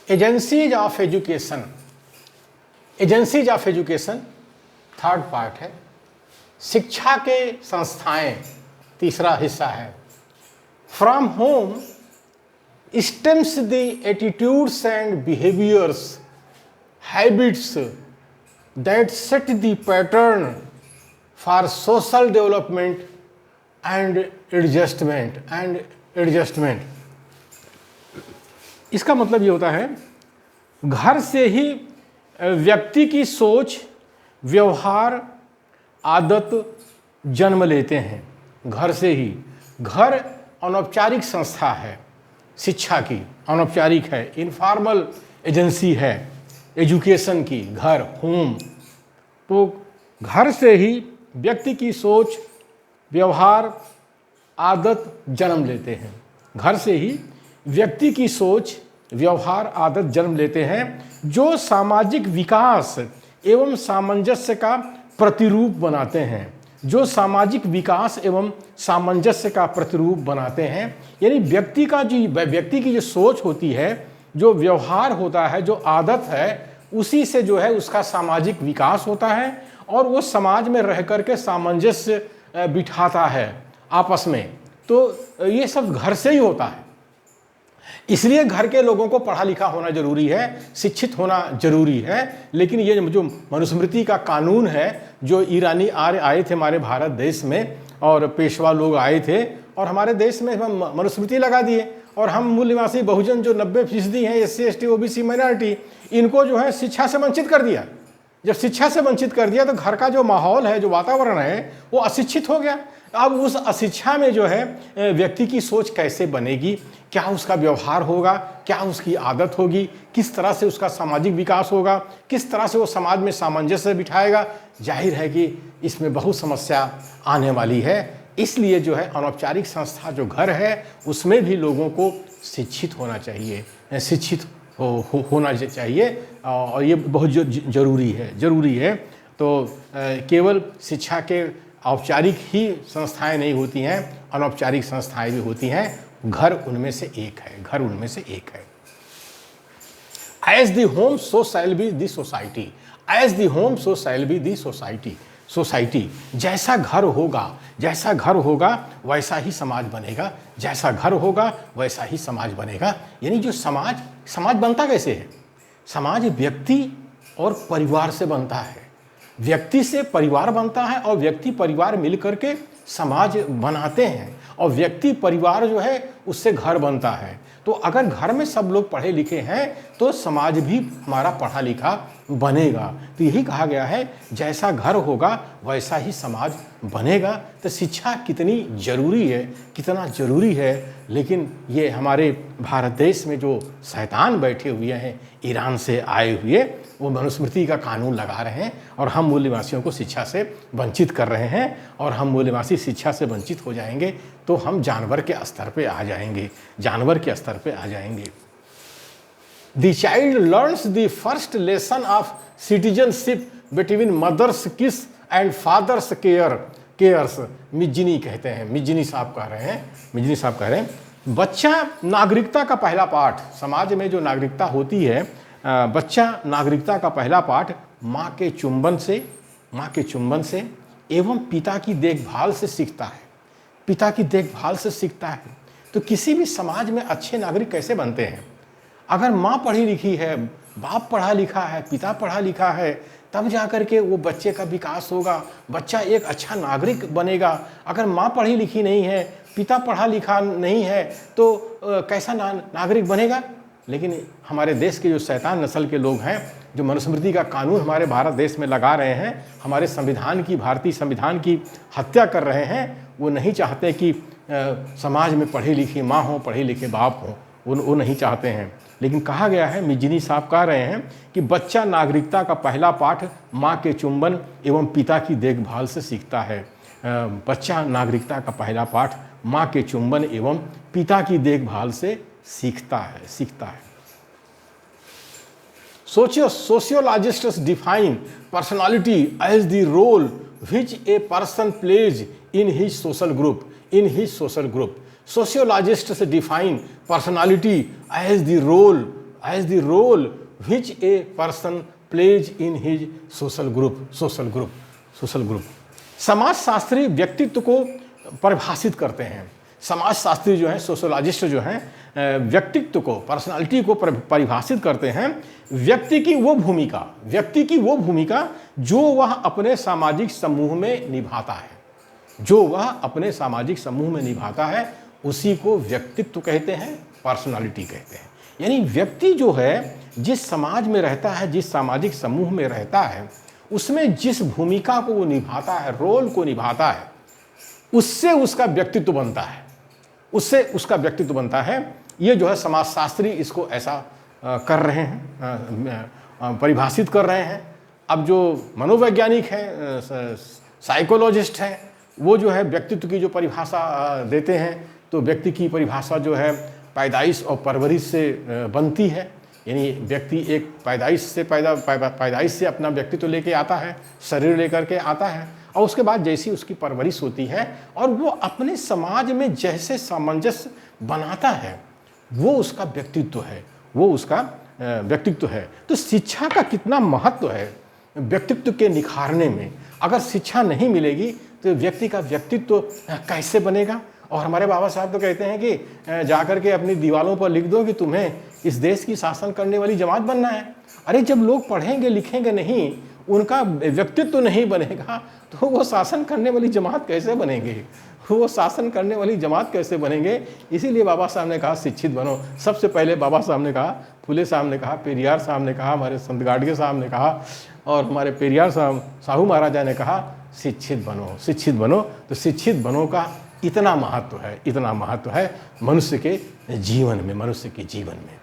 Agencies of education, agencies of education third part है। शिक्षा के संस्थाएं तीसरा हिस्सा है। From home stems the attitudes and behaviours habits that set the pattern for social development and adjustment. इसका मतलब ये होता है घर से ही व्यक्ति की सोच, व्यवहार, आदत जन्म लेते हैं। घर से ही। घर अनौपचारिक संस्था है शिक्षा की, अनौपचारिक है, इनफॉर्मल एजेंसी है एजुकेशन की, घर होम। तो घर से ही व्यक्ति की सोच, व्यवहार, आदत जन्म लेते हैं। घर से ही व्यक्ति की सोच, व्यवहार, आदत जन्म लेते हैं जो सामाजिक विकास एवं सामंजस्य का प्रतिरूप बनाते हैं, जो सामाजिक विकास एवं सामंजस्य का प्रतिरूप बनाते हैं। यानी व्यक्ति की जो सोच होती है, जो व्यवहार होता है, जो आदत है, उसी से जो है उसका सामाजिक विकास होता है और वो समाज में रह करके सामंजस्य बिठाता है आपस में। तो ये सब घर से ही होता है। इसलिए घर के लोगों को पढ़ा लिखा होना जरूरी है, शिक्षित होना जरूरी है। लेकिन ये जो मनुस्मृति का कानून है, जो ईरानी आर्य आए थे हमारे भारत देश में और पेशवा लोग आए थे और हमारे देश में मनुस्मृति लगा दिए और हम मूल निवासी बहुजन जो 90% हैं, SC ST OBC माइनॉरिटी, इनको जो है शिक्षा से वंचित कर दिया। जब शिक्षा से वंचित कर दिया तो घर का जो माहौल है, जो वातावरण है, वो अशिक्षित हो गया। अब उस अशिक्षा में जो है व्यक्ति की सोच कैसे बनेगी, क्या उसका व्यवहार होगा, क्या उसकी आदत होगी, किस तरह से उसका सामाजिक विकास होगा, किस तरह से वो समाज में सामंजस्य बिठाएगा, जाहिर है कि इसमें बहुत समस्या आने वाली है। इसलिए जो है अनौपचारिक संस्था जो घर है उसमें भी लोगों को शिक्षित होना चाहिए, शिक्षित होना चाहिए और ये बहुत ज़रूरी है। तो केवल शिक्षा के औपचारिक ही संस्थाएं नहीं होती हैं, अनौपचारिक संस्थाएं भी होती हैं। घर उनमें से एक है, घर उनमें से एक है। As the home so shall be the society, as the home so shall be the society. जैसा घर होगा वैसा ही समाज बनेगा, जैसा घर होगा वैसा ही समाज बनेगा। यानी जो समाज बनता कैसे है? समाज व्यक्ति और परिवार से बनता है। व्यक्ति से परिवार बनता है और व्यक्ति परिवार मिलकर के समाज बनाते हैं और व्यक्ति परिवार जो है उससे घर बनता है। तो अगर घर में सब लोग पढ़े लिखे हैं तो समाज भी हमारा पढ़ा लिखा बनेगा। तो यही कहा गया है जैसा घर होगा वैसा ही समाज बनेगा। तो शिक्षा कितनी ज़रूरी है, कितना ज़रूरी है। लेकिन ये हमारे भारत देश में जो शैतान बैठे हुए हैं ईरान से आए हुए, वो मनुस्मृति का कानून लगा रहे हैं और हम मूल निवासियों को शिक्षा से वंचित कर रहे हैं। और हम मूल निवासी शिक्षा से वंचित हो जाएंगे तो हम जानवर के स्तर पे आ जाएंगे, जानवर के स्तर पे आ जाएंगे। The child learns the first lesson of citizenship between mothers kiss and fathers cares. Mazzini कहते हैं, मिज्जिनी साहब कह रहे हैं बच्चा नागरिकता का पहला पाठ। समाज में जो नागरिकता होती है, बच्चा नागरिकता का पहला पाठ माँ के चुंबन से एवं पिता की देखभाल से सीखता है, पिता की देखभाल से सीखता है। तो किसी भी समाज में अच्छे नागरिक कैसे बनते हैं? अगर माँ पढ़ी लिखी है, बाप पढ़ा लिखा है, पिता पढ़ा लिखा है, तब जाकर के वो बच्चे का विकास होगा, बच्चा एक अच्छा नागरिक बनेगा। अगर माँ पढ़ी लिखी नहीं है, पिता पढ़ा लिखा नहीं है, तो कैसा नागरिक बनेगा? लेकिन हमारे देश के जो शैतान नस्ल के लोग हैं, जो मनुस्मृति का कानून हमारे भारत देश में लगा रहे हैं, हमारे भारतीय संविधान की हत्या कर रहे हैं, वो नहीं चाहते कि समाज में पढ़ी लिखी माँ हो, पढ़े लिखे बाप हो, वो नहीं चाहते हैं। लेकिन कहा गया है, मिज्जिनी साहब कह रहे हैं कि बच्चा नागरिकता का पहला पाठ माँ के चुंबन एवं पिता की देखभाल से सीखता है। बच्चा नागरिकता का पहला पाठ माँ के चुंबन एवं पिता की देखभाल से सीखता है। Sociologists define personality as the role which a person plays in his social group. Sociologists define personality as the role as the role which a person plays in his social group. समाजशास्त्री व्यक्तित्व को परिभाषित करते हैं। समाजशास्त्री जो हैं, sociologist जो हैं, व्यक्तित्व को, पर्सनालिटी को परिभाषित करते हैं। व्यक्ति की वो भूमिका जो वह अपने सामाजिक समूह में निभाता है, उसी को व्यक्तित्व कहते हैं, पर्सनालिटी कहते हैं। यानी व्यक्ति जो है जिस समाज में रहता है, जिस सामाजिक समूह में रहता है, उसमें जिस भूमिका को वो निभाता है, रोल को निभाता है, उससे उसका व्यक्तित्व बनता है। ये जो है समाजशास्त्री इसको ऐसा कर रहे हैं, परिभाषित कर रहे हैं। अब जो मनोवैज्ञानिक हैं, साइकोलॉजिस्ट हैं, वो जो है व्यक्तित्व की जो परिभाषा देते हैं, तो व्यक्ति की परिभाषा जो है पैदाइश और परवरिश से बनती है। यानी व्यक्ति एक पैदाइश से अपना व्यक्तित्व लेके आता है, शरीर लेकर के आता है, और उसके बाद जैसी उसकी परवरिश होती है और वो अपने समाज में जैसे सामंजस्य बनाता है, वो उसका व्यक्तित्व है। तो शिक्षा का कितना महत्व है व्यक्तित्व के निखारने में। अगर शिक्षा नहीं मिलेगी तो व्यक्ति का व्यक्तित्व कैसे बनेगा। और हमारे बाबा साहब तो कहते हैं कि जाकर के अपनी दीवारों पर लिख दो कि तुम्हें इस देश की शासन करने वाली जमात बनना है। अरे जब लोग पढ़ेंगे लिखेंगे नहीं, उनका व्यक्तित्व नहीं बनेगा, तो वो शासन करने वाली जमात कैसे बनेंगे। इसीलिए बाबा साहब ने कहा शिक्षित बनो। सबसे पहले बाबा साहब ने कहा, फुले साहब ने कहा, पेरियार साहब ने कहा, हमारे संत गाडगे साहब ने कहा, और हमारे पेरियार साहब साहू महाराजा ने कहा शिक्षित बनो। तो शिक्षित बनो का इतना महत्व है मनुष्य के जीवन में।